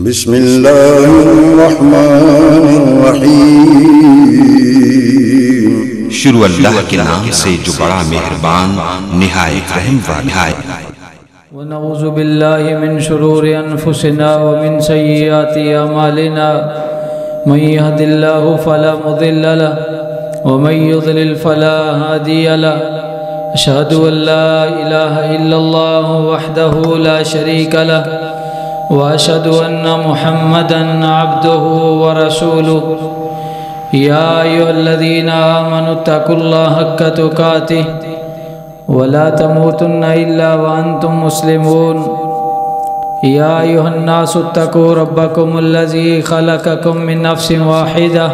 بسم اللہ الرحمن الرحیم شروع اللہ کے نام سے جو بڑا مہربان نہایت رحم والا ہے۔ ونعوذ باللہ من شرور انفسنا ومن سیئات اعمالنا من يهد الله فلا مضل له ومن يضلل فلا هادي له اشهد ان لا اله الا الله وحده لا شريك له واشهد ان محمدا عبده ورسوله يا ايها الذين امنوا اتقوا الله حق تقاته ولا تموتن الا وانتم مسلمون يا ايها الناس اتقوا ربكم الذي خلقكم من نفس واحده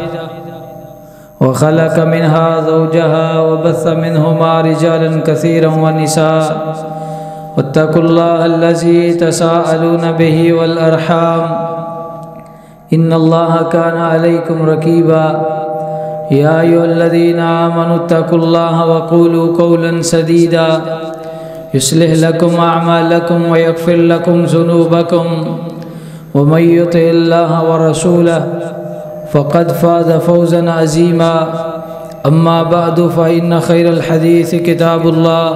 وخلق منها زوجها وبث منهما رجالا كثيرا ونساء واتقوا الله الذي تساءلون به والارحام ان الله كان عليكم رقيبا يا ايها الذين امنوا اتقوا الله وقولوا قولا سديدا يصلح لكم اعمالكم ويغفر لكم ذنوبكم ومن يطع الله ورسوله فقد فاز فوزا عظيما اما بعد فان خير الحديث كتاب الله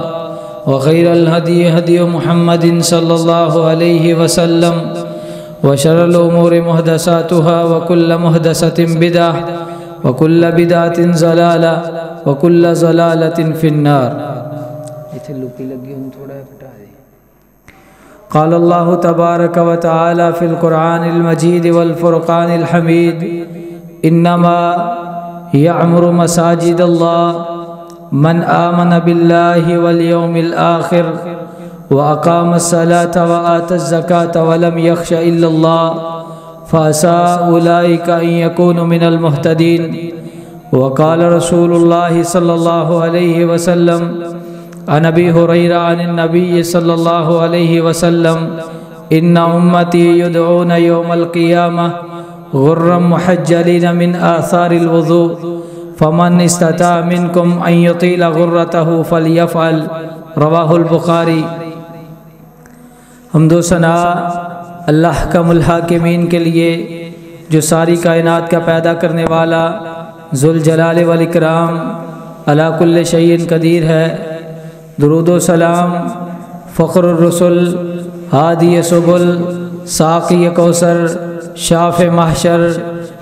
وخير الهدي هدي محمد صلى الله عليه وسلم وشر الامور محدثاتها وكل محدثة بدعة وكل بدعة ضلالة وكل ضلالة في النار۔ قال الله تبارك وتعالى في القرآن المجيد والفرقان الحميد انما يعمر مساجد الله من آمن بالله واليوم الآخر وأقام الصلاة وآتى الزكاة ولم يخش إلا الله فعسى أولئك أن يكونوا من المهتدين۔ وقال رسول الله صلى الله عليه وسلم عن أبي هريرة عن النبي صلى الله عليه وسلم إن أمتي يدعون يوم القيامة غرا محجلين من آثار الوضوء فمن استطاع منكم أن يطيل غرته فليفعل رواہ البخاری۔ حمد و ثنا اللہ حکم الحاکمین کے لیے جو ساری کائنات کا پیدا کرنے والا ذوالجلال والاکرام علی کل شیء قدیر ہے۔ درود و سلام فخر الرسل ہادی سبل ساقی کوثر شاف محشر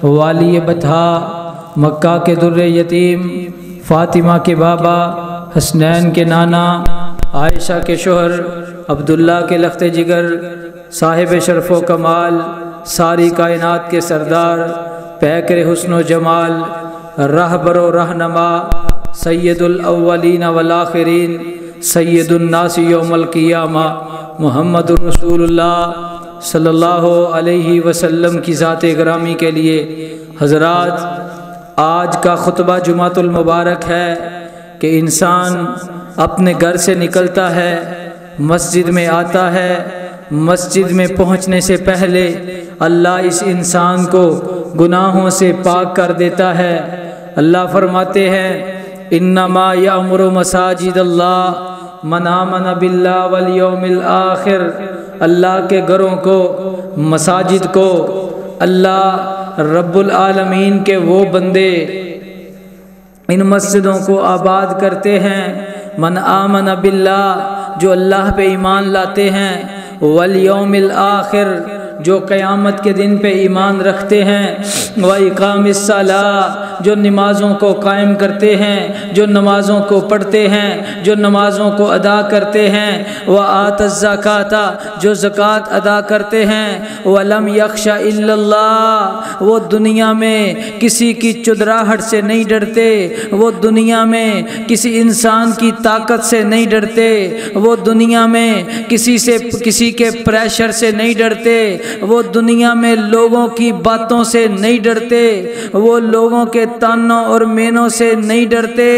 والی بطحا مکہ کے در یتیم فاطمہ کے بابا حسنین کے نانا عائشہ کے شوہر عبداللہ کے لخت جگر صاحب شرف و کمال ساری کائنات کے سردار پیکر حسن و جمال رہبر و رہنما سید الاولین والآخرین سید الناس یوم القیامہ محمد رسول اللہ صلی اللہ علیہ وسلم کی ذات گرامی کے لیے حضرات، آج کا خطبہ جمعۃ المبارک ہے کہ انسان اپنے گھر سے نکلتا ہے، مسجد میں آتا ہے، مسجد میں پہنچنے سے پہلے اللہ اس انسان کو گناہوں سے پاک کر دیتا ہے۔ اللہ فرماتے ہیں انما یأمر مساجد اللہ من آمن باللہ والیوم الآخر۔ اللہ کے گھروں کو، مساجد کو اللہ رب العالمین کے وہ بندے ان مسجدوں کو آباد کرتے ہیں من آمن باللہ، جو اللہ پہ ایمان لاتے ہیں، والیوم الآخر، جو قیامت کے دن پہ ایمان رکھتے ہیں، وَإِقَامِ الصَّلَاةِ، جو نمازوں کو قائم کرتے ہیں، جو نمازوں کو پڑھتے ہیں، جو نمازوں کو ادا کرتے ہیں، وَآتَى الزَّكَاةَ، جو زکوٰۃ ادا کرتے ہیں، وَلَمْ يَخْشَ إِلَّا اللَّهَ، وہ دنیا میں کسی کی چدراہٹ سے نہیں ڈرتے، وہ دنیا میں کسی انسان کی طاقت سے نہیں ڈرتے، وہ دنیا میں کسی کے پریشر سے نہیں ڈرتے، وہ دنیا میں لوگوں کی باتوں سے نہیں ڈرتے، وہ لوگوں کے کے تانوں اور مینوں سے نہیں ڈرتے۔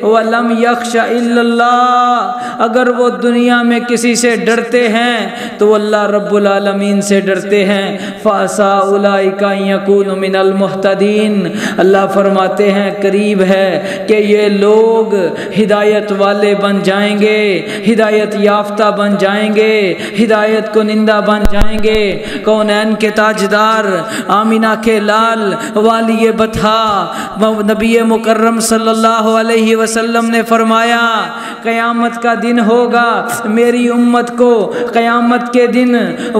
وَلَمْ يَخْشَ إِلَّا اللَّهَ، اگر وہ دنیا میں کسی سے ڈرتے ہیں تو اللہ رب العالمین سے ڈرتے ہیں۔ فَعَسَىٰ أُولَٰئِكَ أَن يَكُونُوا مِنَ الْمُهْتَدِينَ، اللہ فرماتے ہیں قریب ہے کہ یہ لوگ ہدایت والے بن جائیں گے، ہدایت یافتہ بن جائیں گے، ہدایت کنندہ بن جائیں گے۔ کونین کے تاجدار، آمینہ کے لال، والی بطحا، نبی مکرم صلی اللہ علیہ وسلم نے فرمایا قیامت کا دن ہوگا، میری امت کو قیامت کے دن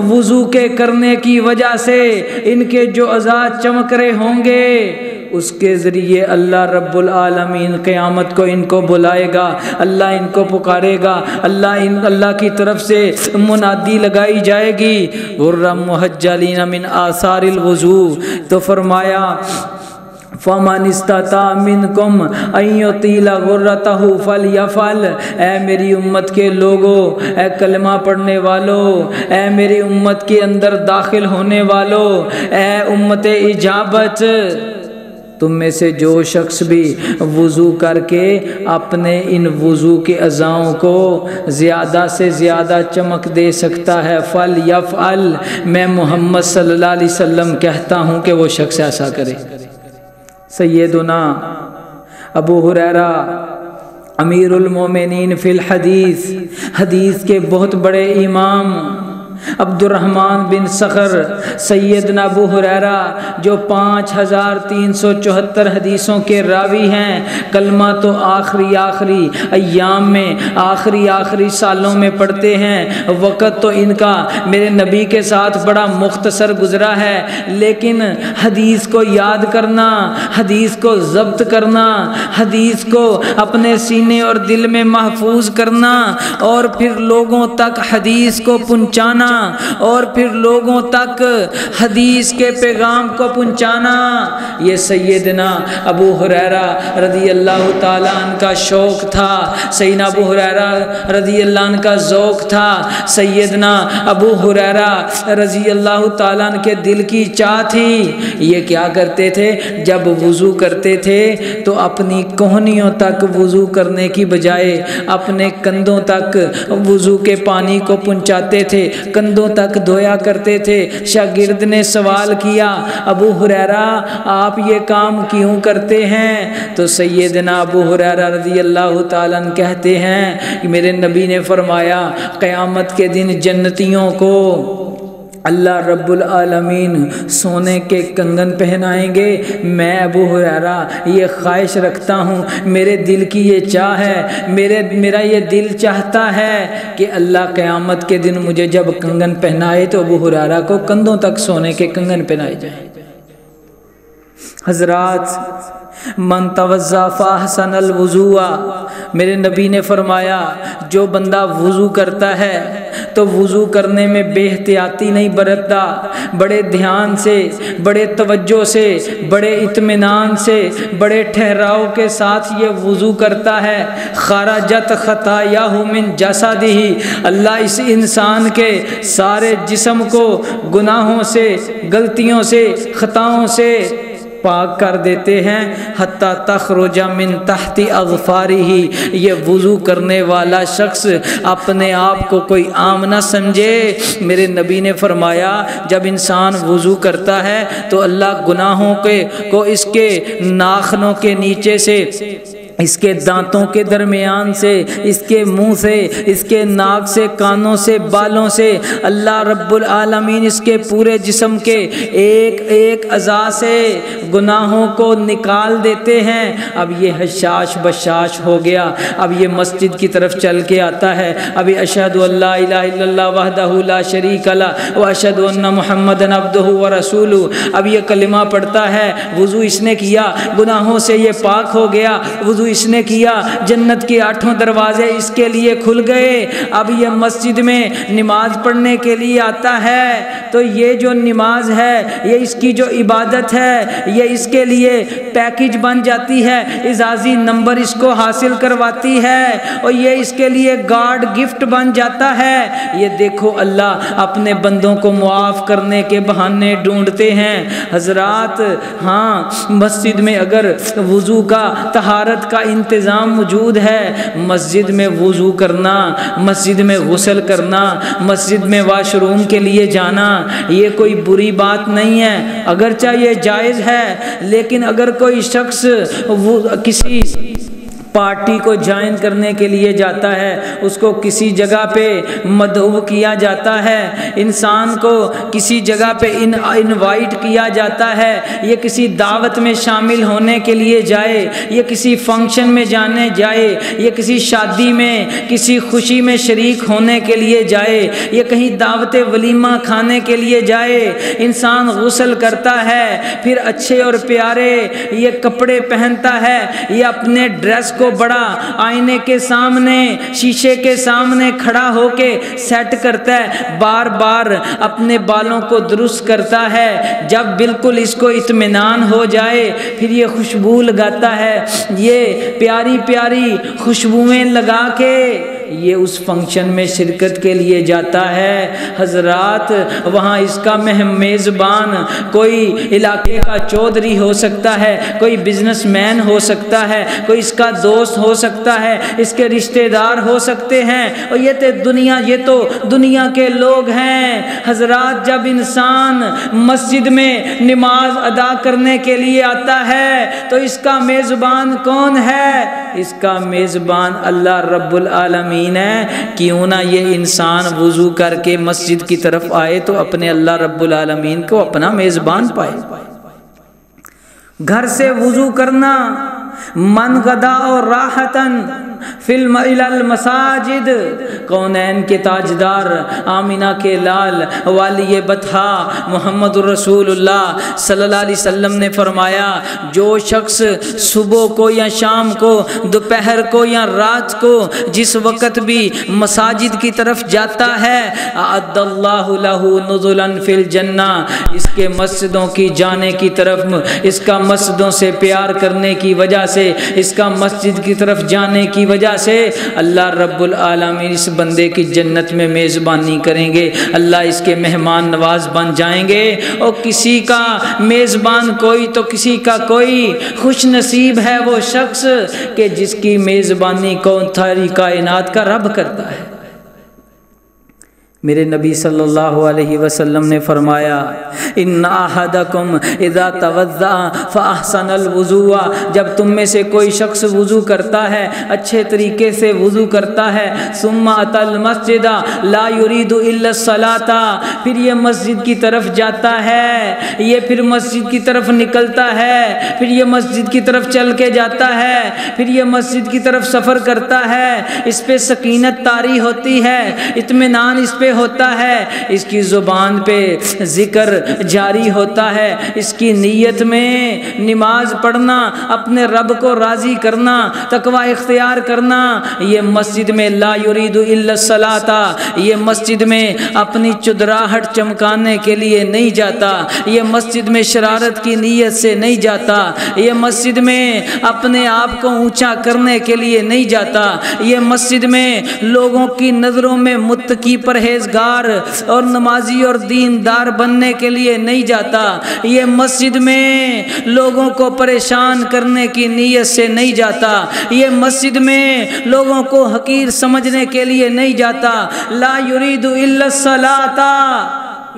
وضو کے کرنے کی وجہ سے ان کے جو اعضاء چمک رہے ہوں گے اس کے ذریعے اللہ رب العالمین قیامت کو ان کو بلائے گا، اللہ ان کو پکارے گا، اللہ کی طرف سے منادی لگائی جائے گی غرم محجلین من آثار الوضو۔ تو فرمایا فَمَنِ اسْتَطَاعَ مِنْكُمْ أَن يُطِيلَ غُرَّتَهُ فَلْيَفْعَلْ، اے میری امت کے لوگوں، اے کلمہ پڑھنے والوں، اے میری امت کے اندر داخل ہونے والوں، اے امت اجابت، تم میں سے جو شخص بھی وضو کر کے اپنے ان وضو کے اعضاؤں کو زیادہ سے زیادہ چمک دے سکتا ہے فَلْيَفْعَلْ، میں محمد صلی اللہ علیہ وسلم کہتا ہوں کہ وہ شخص ایسا کرے۔ سیدنا ابو ہریرہ امیر المومنین فی الحدیث، حدیث کے بہت بڑے امام عبد الرحمن بن صخر، سیدنا ابو ہریرہ جو 5374 حدیثوں کے راوی ہیں، کلمہ تو آخری ایام میں آخری سالوں میں پڑھتے ہیں، وقت تو ان کا میرے نبی کے ساتھ بڑا مختصر گزرا ہے، لیکن حدیث کو یاد کرنا، حدیث کو ضبط کرنا، حدیث کو اپنے سینے اور دل میں محفوظ کرنا اور پھر لوگوں تک حدیث کو پہنچانا اور پھر لوگوں تک حدیث کے پیغام کو پہنچانا، یہ سیدنا ابو ہریرہ رضی اللہ تعالیٰ عنہ کا شوق تھا، سیدنا ابو ہریرہ رضی اللہ عنہ کا ذوق تھا، سیدنا ابو ہریرہ رضی اللہ تعالیٰ عنہ کے دل کی چاہ تھی۔ یہ کیا کرتے تھے؟ جب وضو کرتے تھے تو اپنی کوہنیوں تک وضو کرنے کی بجائے اپنے کندھوں تک وضو کے پانی کو پہنچاتے تھے، کندھوں تک دھویا کرتے تھے۔ شاگرد نے سوال کیا ابو ہریرہ آپ یہ کام کیوں کرتے ہیں؟ تو سیدنا ابو ہریرہ رضی اللہ تعالیٰ عنہ کہتے ہیں کہ میرے نبی نے فرمایا قیامت کے دن جنتیوں کو اللہ رب العالمین سونے کے کنگن پہنائیں گے۔ میں ابو ہریرہ یہ خواہش رکھتا ہوں، میرے دل کی یہ چاہ ہے، میرا یہ دل چاہتا ہے کہ اللہ قیامت کے دن مجھے جب کنگن پہنائے تو ابو ہریرہ کو کندھوں تک سونے کے کنگن پہنائے جائیں۔ حضرات من توضا فاحسن الوضوء، میرے نبی نے فرمایا جو بندہ وضو کرتا ہے تو وضو کرنے میں بے احتیاطی نہیں برتتا، بڑے دھیان سے، بڑے توجہ سے، بڑے اطمینان سے، بڑے ٹھہراؤ کے ساتھ یہ وضو کرتا ہے، خرجت خطایاہ من جسدہ، اللہ اس انسان کے سارے جسم کو گناہوں سے، غلطیوں سے، خطاؤں سے پاک کر دیتے ہیں، حتی تخرج من تحت اظفارہ۔ یہ وضو کرنے والا شخص اپنے آپ کو کوئی عام نہ سمجھے، میرے نبی نے فرمایا جب انسان وضو کرتا ہے تو اللہ گناہوں کو اس کے ناخنوں کے نیچے سے، اس کے دانتوں کے درمیان سے، اس کے منہ سے، اس کے ناک سے، کانوں سے، بالوں سے، اللہ رب العالمین اس کے پورے جسم کے ایک ایک اعضاء سے گناہوں کو نکال دیتے ہیں۔ اب یہ حشاش بشاش ہو گیا، اب یہ مسجد کی طرف چل کے آتا ہے، ابھی اشہد ان لا الہ الا اللہ وحدہ لا شریک لہ واشہد ان محمدًا عبدہ ورسولہ، اب یہ کلمہ پڑھتا ہے، وضو اس نے کیا، گناہوں سے یہ پاک ہو گیا، وضو اس نے کیا جنت کے 8 دروازے اس کے لیے کھل گئے، اب یہ مسجد میں نماز پڑھنے کے لیے آتا ہے تو یہ جو نماز ہے، یہ اس کی جو عبادت ہے، یہ اس کے لیے پیکج بن جاتی ہے، اعزازی نمبر اس کو حاصل کرواتی ہے اور یہ اس کے لیے گاڈ گفٹ بن جاتا ہے۔ یہ دیکھو اللہ اپنے بندوں کو معاف کرنے کے بہانے ڈھونڈتے ہیں۔ حضرات ہاں، مسجد میں اگر وضو کا طہارت کا انتظام موجود ہے، مسجد میں وضو کرنا، مسجد میں غسل کرنا، مسجد میں واش روم کے لیے جانا، یہ کوئی بری بات نہیں ہے، اگرچہ یہ جائز ہے، لیکن اگر کوئی شخص کسی پارٹی کو جوائن کرنے کے لیے جاتا ہے، اس کو کسی جگہ پہ مدعو کیا جاتا ہے، انسان کو کسی جگہ پہ انوائٹ کیا جاتا ہے، یہ کسی دعوت میں شامل ہونے کے لیے جائے، یہ کسی فنکشن میں جانے جائے، یہ کسی شادی میں کسی خوشی میں شریک ہونے کے لیے جائے، یہ کہیں دعوت ولیمہ کھانے کے لیے جائے، انسان غسل کرتا ہے، پھر اچھے اور پیارے یہ کپڑے پہنتا ہے، یہ اپنے ڈریس کو بڑا آئینے کے سامنے، شیشے کے سامنے کھڑا ہو کے سیٹ کرتا ہے، بار بار اپنے بالوں کو درست کرتا ہے، جب بالکل اس کو اطمینان ہو جائے پھر یہ خوشبو لگاتا ہے، یہ پیاری پیاری خوشبوئیں لگا کے یہ اس فنکشن میں شرکت کے لیے جاتا ہے۔ حضرات وہاں اس کا میزبان کوئی علاقے کا چودھری ہو سکتا ہے، کوئی بزنس مین ہو سکتا ہے، کوئی اس کا دوست ہو سکتا ہے، اس کے رشتہ دار ہو سکتے ہیں، اور یہ تو دنیا کے لوگ ہیں۔ حضرات جب انسان مسجد میں نماز ادا کرنے کے لیے آتا ہے تو اس کا میزبان کون ہے؟ اس کا میزبان اللہ رب العالمین ہے۔ کیوں نہ یہ انسان وضو کر کے مسجد کی طرف آئے تو اپنے اللہ رب العالمین کو اپنا میزبان پائے۔ گھر سے وضو کرنا، من غدا اور راحتن فلم المساجد، کونین کے تاجدار، آمینہ کے لال، والی بطحا محمد الرسول اللہ صلی اللہ علیہ وسلم نے فرمایا، جو شخص صبح کو یا شام کو، دوپہر کو یا رات کو، جس وقت بھی مساجد کی طرف جاتا ہے، اعد اللہ لہ نزلا فی الجنہ، اس کے مسجدوں کی جانے کی طرف، اس کا مسجدوں سے پیار کرنے کی وجہ سے، اس کا مسجد کی طرف جانے کی وجہ سے اللہ رب العالمین اس بندے کی جنت میں میزبانی کریں گے، اللہ اس کے مہمان نواز بن جائیں گے۔ اور کسی کا میزبان کوئی تو کسی کا کوئی، خوش نصیب ہے وہ شخص کہ جس کی میزبانی کون ساری کائنات کا رب کرتا ہے۔ میرے نبی صلی اللہ علیہ وسلم نے فرمایا، ان احدکم اذا توضأ فاحسن الوضوء، جب تم میں سے کوئی شخص وضو کرتا ہے، اچھے طریقے سے وضو کرتا ہے، ثم اتى المسجد لا يريد الا الصلاة، پھر یہ مسجد کی طرف جاتا ہے، یہ پھر مسجد کی طرف نکلتا ہے، پھر یہ مسجد کی طرف چل کے جاتا ہے، پھر یہ مسجد کی طرف سفر کرتا ہے، اس پہ سکینت طاری ہوتی ہے، اطمینان اس پہ ہوتا ہے، اس کی زبان پہ ذکر جاری ہوتا ہے، اس کی نیت میں نماز پڑھنا، اپنے رب کو راضی کرنا، تقوی اختیار کرنا، یہ مسجد میں لا یرید الا الصلاۃ، یہ مسجد میں اپنی چدراہٹ چمکانے کے لیے نہیں جاتا، یہ مسجد میں شرارت کی نیت سے نہیں جاتا، یہ مسجد میں اپنے آپ کو اونچا کرنے کے لیے نہیں جاتا، یہ مسجد میں لوگوں کی نظروں میں متقی پرہیزگار اور نمازی اور دیندار بننے کے لیے نہیں جاتا، یہ مسجد میں لوگوں کو پریشان کرنے کی نیت سے نہیں جاتا، یہ مسجد میں لوگوں کو حقیر سمجھنے کے لیے نہیں جاتا، لا یرید الا الصلاۃ،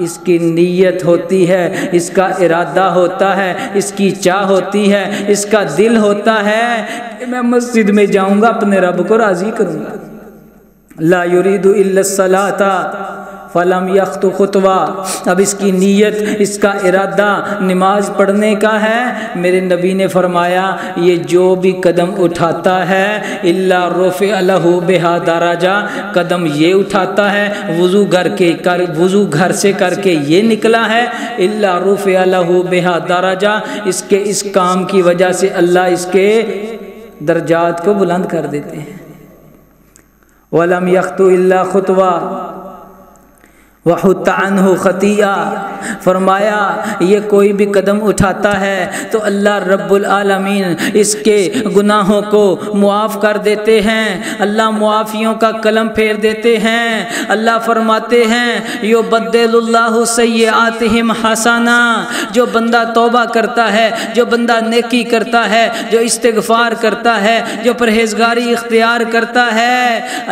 اس کی نیت ہوتی ہے، اس کا ارادہ ہوتا ہے، اس کی چاہ ہوتی ہے، اس کا دل ہوتا ہے کہ میں مسجد میں جاؤں گا، اپنے رب کو راضی کروں گا۔ لا یرید الا الصلاۃ فلم یخط خطوہ، اب اس کی نیت، اس کا ارادہ نماز پڑھنے کا ہے، میرے نبی نے فرمایا یہ جو بھی قدم اٹھاتا ہے الا رفع لہ بہا درجہ، قدم یہ اٹھاتا ہے وضو گھر سے کر کے یہ نکلا ہے، الا رفع لہ بہا درجہ، اس کے اس کام کی وجہ سے اللہ اس کے درجات کو بلند کر دیتے ہیں۔ وَلَمْ يَخْطُ إِلَّا خُطْوَةً وَحُطَّ عَنْهُ خَطِيئَةً، فرمایا یہ کوئی بھی قدم اٹھاتا ہے تو اللہ رب العالمین اس کے گناہوں کو معاف کر دیتے ہیں، اللہ معافیوں کا قلم پھیر دیتے ہیں۔ اللہ فرماتے ہیں یُبَدِّلُ اللَّهُ سَیِّئَاتِہِمْ حَسَنَاتٍ، جو بندہ توبہ کرتا ہے، جو بندہ نیکی کرتا ہے، جو استغفار کرتا ہے، جو پرہیزگاری اختیار کرتا ہے،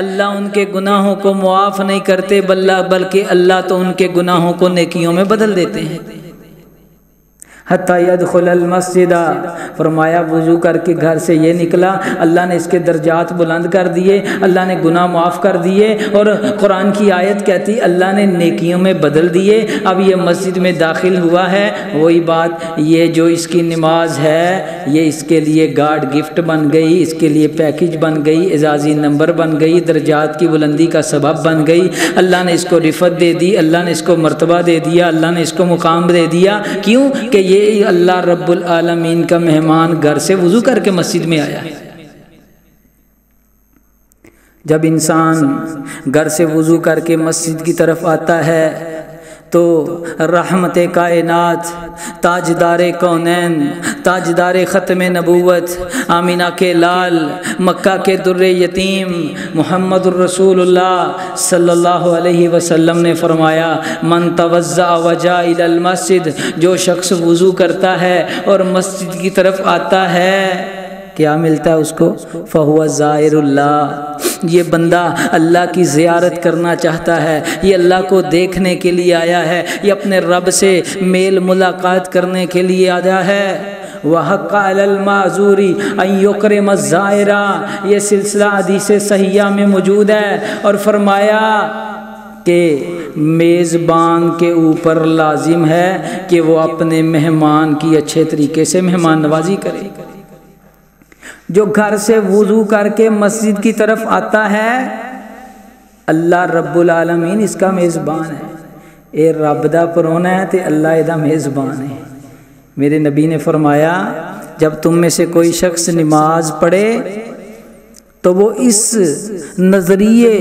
اللہ ان کے گناہوں کو معاف نہیں کرتے بلکہ اللہ تو ان کے گناہوں کو نیکیوں میں بدل دیتے ہیں۔ حتی یدخل المسجد، فرمایا وضو کر کے گھر سے یہ نکلا، اللہ نے اس کے درجات بلند کر دیے، اللہ نے گناہ معاف کر دیے، اور قرآن کی آیت کہتی اللہ نے نیکیوں میں بدل دیے۔ اب یہ مسجد میں داخل ہوا ہے، وہی بات، یہ جو اس کی نماز ہے یہ اس کے لیے گارڈ گفٹ بن گئی، اس کے لیے پیکج بن گئی، اعزازی نمبر بن گئی، درجات کی بلندی کا سبب بن گئی۔ اللہ نے اس کو رفعت دے دی، اللہ نے اس کو مرتبہ دے دیا، اللہ نے اس کو مقام دے دیا۔ کیوں کہ یہ اللہ رب العالمین کا مہمان گھر سے وضو کر کے مسجد میں آیا ہے۔ جب انسان گھر سے وضو کر کے مسجد کی طرف آتا ہے تو رحمت کائنات، تاجدار کونین، تاجدار ختم نبوت، آمینہ کے لال، مکہ کے در یتیم محمد الرسول اللہ صلی اللہ علیہ وسلم نے فرمایا من توضأ وجاء الی المسجد، جو شخص وضو کرتا ہے اور مسجد کی طرف آتا ہے کیا ملتا ہے اس کو؟ فَهُوَ زَائِرُ اللَّهِ، یہ بندہ اللہ کی زیارت کرنا چاہتا ہے، یہ اللہ کو دیکھنے کے لیے آیا ہے، یہ اپنے رب سے میل ملاقات کرنے کے لیے آیا ہے۔ وَحَقَّ عَلَى الْمَعْذُورِ أَن يُكْرِمَ الزَّائِرَ، یہ سلسلہ حدیث صحیحہ میں موجود ہے، اور فرمایا کہ میزبان کے اوپر لازم ہے کہ وہ اپنے مہمان کی اچھے طریقے سے مہمان نوازی کرے۔ جو گھر سے وضو کر کے مسجد کی طرف آتا ہے اللہ رب العالمین اس کا میزبان ہے۔ اے رب دا پرونا ہے تے اللہ دا میزبان ہے۔ میرے نبی نے فرمایا جب تم میں سے کوئی شخص نماز پڑھے تو وہ اس نظریے،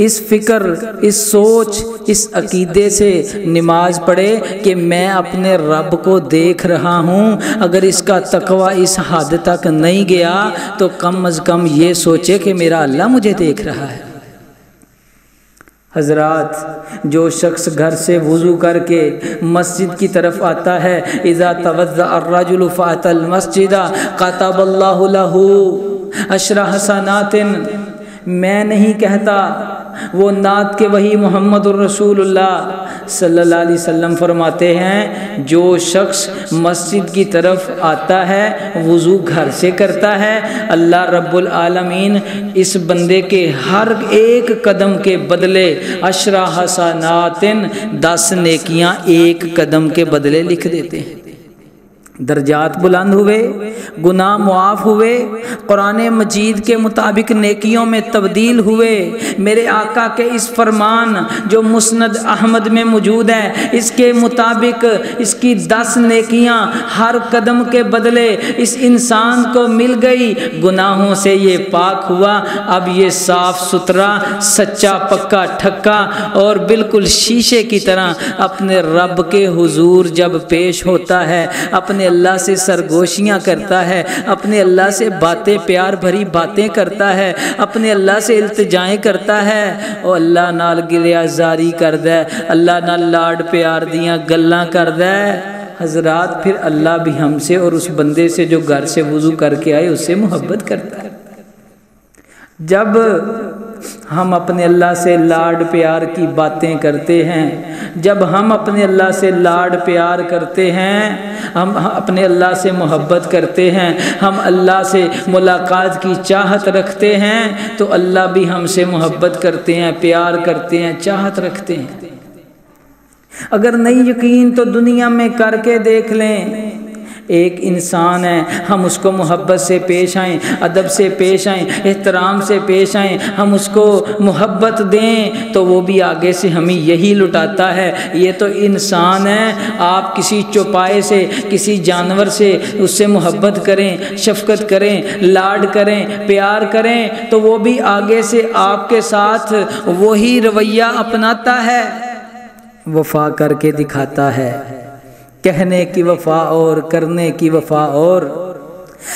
اس فکر، اس سوچ، اس عقیدے سے نماز پڑھے کہ میں اپنے رب کو دیکھ رہا ہوں، اگر اس کا تقوی اس حد تک نہیں گیا تو کم از کم یہ سوچے کہ میرا اللہ مجھے دیکھ رہا ہے۔ حضرات، جو شخص گھر سے وضو کر کے مسجد کی طرف آتا ہے اذا توضأ الرجل فأتى المسجد كتب الله له 10 حسنات، میں نہیں کہتا، وہ نعت کے وہی محمد الرسول اللہ صلی اللہ علیہ وسلم فرماتے ہیں جو شخص مسجد کی طرف آتا ہے، وضو گھر سے کرتا ہے، اللہ رب العالمین اس بندے کے ہر ایک قدم کے بدلے 10 حسنات، 10 نیکیاں ایک قدم کے بدلے لکھ دیتے ہیں۔ درجات بلند ہوئے، گناہ معاف ہوئے، قرآن مجید کے مطابق نیکیوں میں تبدیل ہوئے۔ میرے آقا کے اس فرمان جو مسند احمد میں موجود ہے اس کے مطابق اس کی 10 نیکیاں ہر قدم کے بدلے اس انسان کو مل گئی، گناہوں سے یہ پاک ہوا، اب یہ صاف ستھرا، سچا پکا ٹھکا اور بالکل شیشے کی طرح اپنے رب کے حضور جب پیش ہوتا ہے، اپنے اللہ سے سرگوشیاں کرتا ہے، اپنے اللہ سے باتیں پیار بھری باتیں کرتا ہے، اپنے اللہ سے التجائیں کرتا ہے، اور اللہ نال گلیا زاری کردہ ہے، اللہ نال لاڈ پیار دیاں گلاں کردہ ہے۔ حضرات، پھر اللہ بھی ہم سے اور اس بندے سے جو گھر سے وضو کر کے آئے اس سے محبت کرتا ہے۔ جب ہم اپنے اللہ سے لاڈ پیار کی باتیں کرتے ہیں، جب ہم اپنے اللہ سے لاڈ پیار کرتے ہیں، ہم اپنے اللہ سے محبت کرتے ہیں، ہم اللہ سے ملاقات کی چاہت رکھتے ہیں، تو اللہ بھی ہم سے محبت کرتے ہیں، پیار کرتے ہیں، چاہت رکھتے ہیں۔ اگر نہیں یقین تو دنیا میں کر کے دیکھ لیں، ایک انسان ہے، ہم اس کو محبت سے پیش آئیں، ادب سے پیش آئیں، احترام سے پیش آئیں، ہم اس کو محبت دیں تو وہ بھی آگے سے ہمیں یہی لٹاتا ہے۔ یہ تو انسان ہے، آپ کسی چوپائے سے، کسی جانور سے اس سے محبت کریں، شفقت کریں، لاڈ کریں، پیار کریں تو وہ بھی آگے سے آپ کے ساتھ وہی رویہ اپناتا ہے، وفا کر کے دکھاتا ہے۔ کہنے کی وفا اور کرنے کی وفا اور،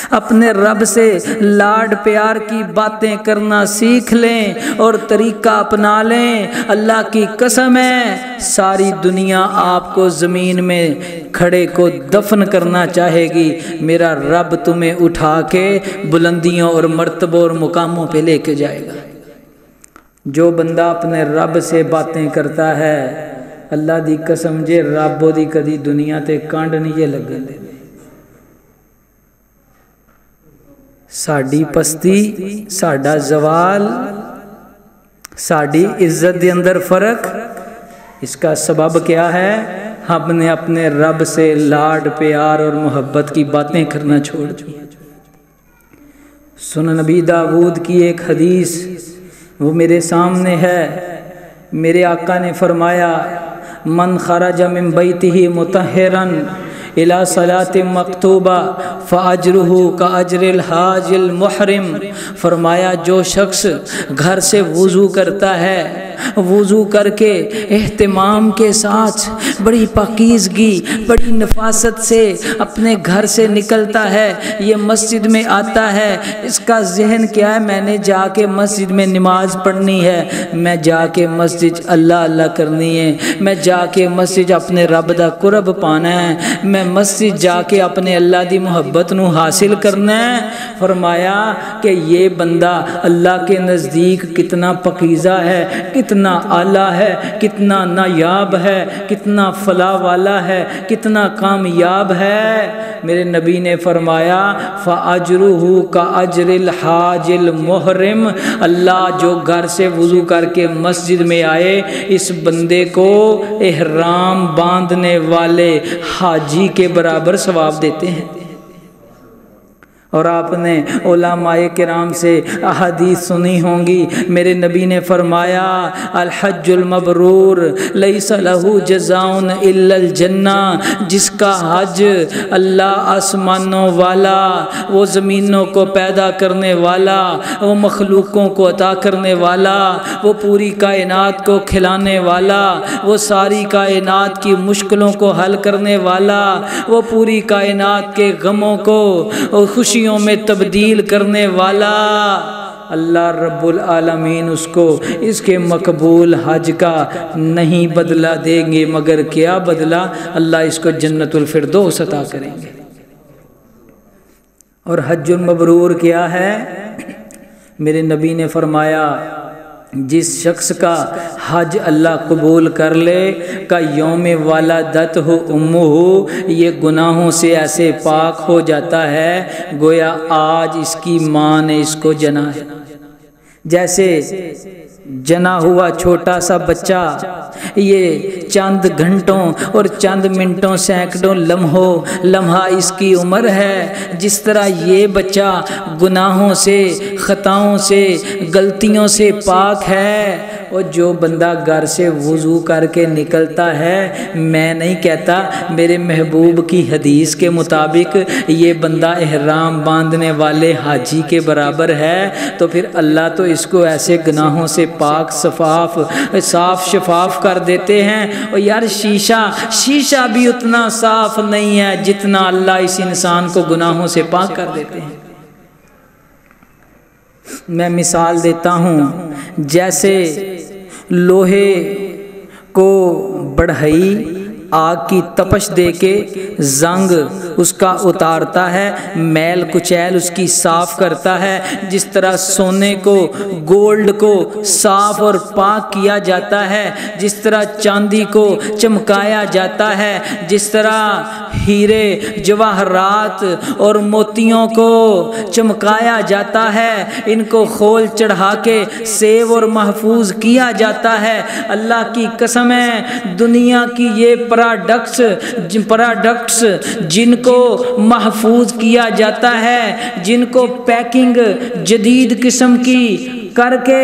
اپنے رب سے لاڈ پیار کی باتیں کرنا سیکھ لیں اور طریقہ اپنا لیں۔ اللہ کی قسم ہے ساری دنیا آپ کو زمین میں کھڑے کو دفن کرنا چاہے گی، میرا رب تمہیں اٹھا کے بلندیوں اور مرتبوں اور مقاموں پہ لے کے جائے گا۔ جو بندہ اپنے رب سے باتیں کرتا ہے، اللہ دی قسم جے رب دی کدی دنیا تے کانڈ نہیں جے لگن دے۔ ساڈی پستی، ساڈا زوال، ساڈی عزت دے اندر فرق، اس کا سبب کیا ہے؟ ہم نے اپنے رب سے لاڈ پیار اور محبت کی باتیں کرنا چھوڑ دی۔ سنن نبی داؤد کی ایک حدیث وہ میرے سامنے ہے، میرے آقا نے فرمایا من خرج من بیتہ مطہرا الی صلاۃ مکتوبہ فاجرہ کاجر الحاج المحرم، فرمایا جو شخص گھر سے وضو کرتا ہے، وضو کر کے اہتمام کے ساتھ بڑی پاکیزگی بڑی نفاست سے اپنے گھر سے نکلتا ہے، یہ مسجد میں آتا ہے، اس کا ذہن کیا ہے؟ میں نے جا کے مسجد میں نماز پڑھنی ہے، میں جا کے مسجد اللہ اللہ کرنی ہے، میں جا کے مسجد اپنے رب دا قرب پانا ہے، میں مسجد جا کے اپنے اللہ دی محبت نو حاصل کرنا ہے۔ فرمایا کہ یہ بندہ اللہ کے نزدیک کتنا پاکیزہ ہے، کتنا اعلیٰ ہے، کتنا نایاب ہے، کتنا فلاح والا ہے، کتنا کامیاب ہے۔ میرے نبی نے فرمایا فَأَجْرُهُ كَأَجْرِ الْحَاجِ الْمُحْرِمِ، اللہ جو گھر سے وضو کر کے مسجد میں آئے، اس بندے کو احرام باندھنے والے حاجی کے برابر ثواب دیتے ہیں۔ اور آپ نے علماء کرام سے احادیث سنی ہوں گی، میرے نبی نے فرمایا الحج المبرور لیس لہ جزاء الا الجنہ، جس کا حج اللہ آسمانوں والا، وہ زمینوں کو پیدا کرنے والا، وہ مخلوقوں کو عطا کرنے والا، وہ پوری کائنات کو کھلانے والا، وہ ساری کائنات کی مشکلوں کو حل کرنے والا، وہ پوری کائنات کے غموں کو خوشی میں تبدیل کرنے والا، اللہ رب العالمین اس کو اس کے مقبول حج کا نہیں بدلہ دیں گے، مگر کیا بدلہ؟ اللہ اس کو جنت الفردوس عطا کریں گے۔ اور حج المبرور کیا ہے؟ میرے نبی نے فرمایا جس شخص کا حج اللہ قبول کر لے کا یوم ولادت ہو امہ، یہ گناہوں سے ایسے پاک ہو جاتا ہے گویا آج اس کی ماں نے اس کو جنا ہے۔ جیسے جنا ہوا چھوٹا سا بچہ یہ چند گھنٹوں اور چند منٹوں سینکڑوں لمحہ اس کی عمر ہے، جس طرح یہ بچہ گناہوں سے خطاؤں سے غلطیوں سے پاک ہے۔ اور جو بندہ گھر سے وضو کر کے نکلتا ہے، میں نہیں کہتا، میرے محبوب کی حدیث کے مطابق یہ بندہ احرام باندھنے والے حاجی کے برابر ہے، تو پھر اللہ تو اس کو ایسے گناہوں سے پاک صاف شفاف کر دیتے ہیں۔ اور یار شیشہ بھی اتنا صاف نہیں ہے جتنا اللہ اس انسان کو گناہوں سے پاک کر دیتے ہیں۔ میں مثال دیتا ہوں، جیسے لوہے کو بڑھئی آگ کی تپش دے کے زنگ اس کا اتارتا ہے، میل کچیل اس کی صاف کرتا ہے، جس طرح سونے کو گولڈ کو صاف اور پاک کیا جاتا ہے، جس طرح چاندی کو چمکایا جاتا ہے، جس طرح ہیرے جواہرات اور موتیوں کو چمکایا جاتا ہے، ان کو خول چڑھا کے سیو اور محفوظ کیا جاتا ہے۔ اللہ کی قسم ہے، دنیا کی یہ پروڈکٹس جن کو محفوظ کیا جاتا ہے، جن کو پیکنگ جدید قسم کی کر کے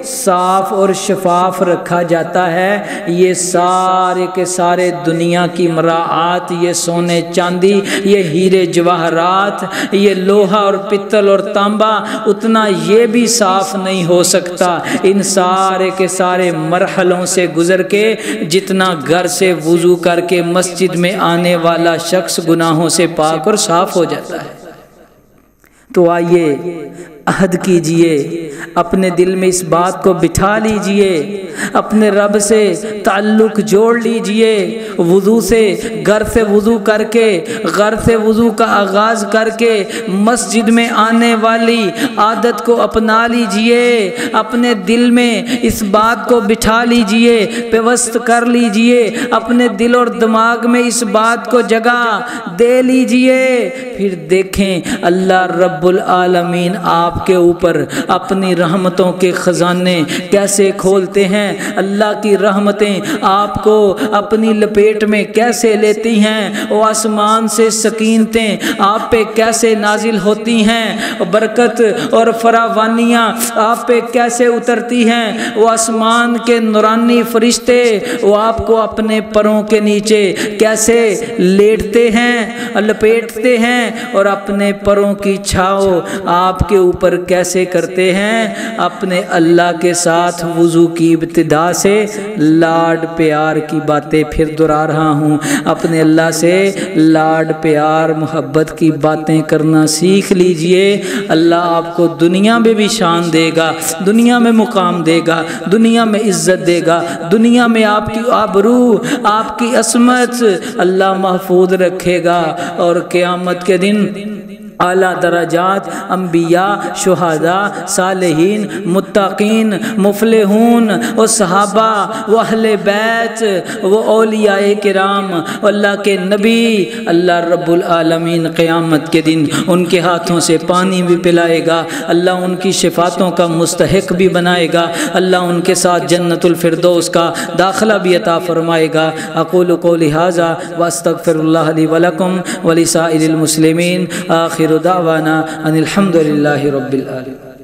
صاف اور شفاف رکھا جاتا ہے، یہ سارے کے سارے دنیا کی مراعات، یہ سونے چاندی، یہ ہیرے جواہرات، یہ لوہا اور پتل اور تانبا، اتنا یہ بھی صاف نہیں ہو سکتا ان سارے کے سارے مرحلوں سے گزر کے جتنا گھر سے وضو کر کے مسجد میں آنے والا شخص گناہوں سے پاک اور صاف ہو جاتا ہے۔ تو آئیے عہد کیجئے، اپنے دل میں اس بات کو بٹھا لیجئے، اپنے رب سے تعلق جوڑ لیجئے، وضو سے گھر سے وضو کر کے، گھر سے وضو کا آغاز کر کے مسجد میں آنے والی عادت کو اپنا لیجئے، اپنے دل میں اس بات کو بٹھا لیجئے، پیوست کر لیجئے، اپنے دل اور دماغ میں اس بات کو جگہ دے لیجئے، پھر دیکھیں اللہ رب العالمین آپ کے اوپر اپنی رحمتوں کے خزانے کیسے کھولتے ہیں، اللہ کی رحمتیں آپ کو اپنی لپیٹ میں کیسے لیتی ہیں، وہ آسمان سے سکینتیں آپ پہ کیسے نازل ہوتی ہیں، برکت اور فراوانیاں آپ پہ کیسے اترتی ہیں، وہ آسمان کے نورانی فرشتے وہ آپ کو اپنے پروں کے نیچے کیسے لیٹتے ہیں، لپیٹتے ہیں، اور اپنے پروں کی چھاؤ آپ کے اوپر کیسے کرتے ہیں۔ اپنے اللہ کے ساتھ وضو کی ابتدا سے لاڈ پیار کی باتیں پھر دہرا رہا ہوں، اپنے اللہ سے لاڈ پیار محبت کی باتیں کرنا سیکھ لیجئے، اللہ آپ کو دنیا میں بھی شان دے گا، دنیا میں مقام دے گا، دنیا میں عزت دے گا، دنیا میں آپ کی آبرو، آپ کی عصمت اللہ محفوظ رکھے گا، اور قیامت کے دن اعلیٰ درجات انبیاء، شہداء، صالحین، متقین، مفلحون، و صحابہ، و اہل بیت، و اولیاء کرام، اللہ کے نبی، اللہ رب العالمین قیامت کے دن ان کے ہاتھوں سے پانی بھی پلائے گا، اللہ ان کی شفاعتوں کا مستحق بھی بنائے گا، اللہ ان کے ساتھ جنت الفردوس کا داخلہ بھی عطا فرمائے گا۔ اقول قولی ھذا واستغفر اللہ لی ولکم ولسائر المسلمین، آخر دعوانا ان الحمد للہ رب العالمین۔